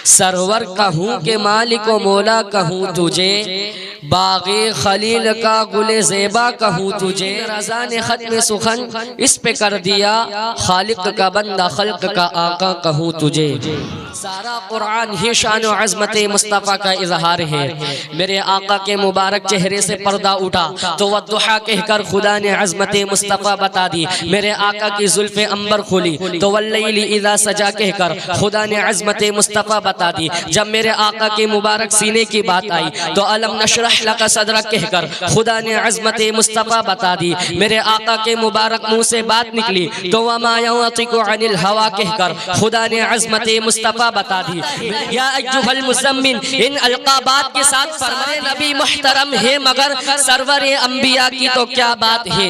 Server कहूँ के मालिक व मौला कहूँ तुझे, बाग़े खलील का गुले ज़ेबा कहूँ तुझे। रज़ा ने ख़त्म सुखन इस पे कर दिया, खालिक का बंदा खल्क का आका कहूँ तुझे। सारा कुरान ही शान व अज़मत मुस्तफ़ा का इजहार है। मेरे आका के मुबारक चेहरे से पर्दा उठा तो वद्दुहा कहकर खुदा ने अज़मत मुस्तफ़ा बता दी। मेरे आका की जुल्फ़े अंबर खुली तो वल्लैली इज़ा सजा कहकर खुदा ने अज़मत मुस्तफ़ा बता दी। जब मेरे आका के मुबारक सीने की बात आई तो अलम नशरह लका सदरक कहकर खुदा ने अज़मत मुस्तफ़ा बता दी। मेरे आका के मुबारक मुँह से बात निकली तो वमा यंतिकु अनिल हवा कहकर खुदा ने अज़मत मुस्तफ़ा बता दी। या अय्युहल मुज़म्मिल, इन अलक़ाबात के साथ फरमाए नबी मुहतरम है, मगर सरवर अंबिया की तो क्या बात है।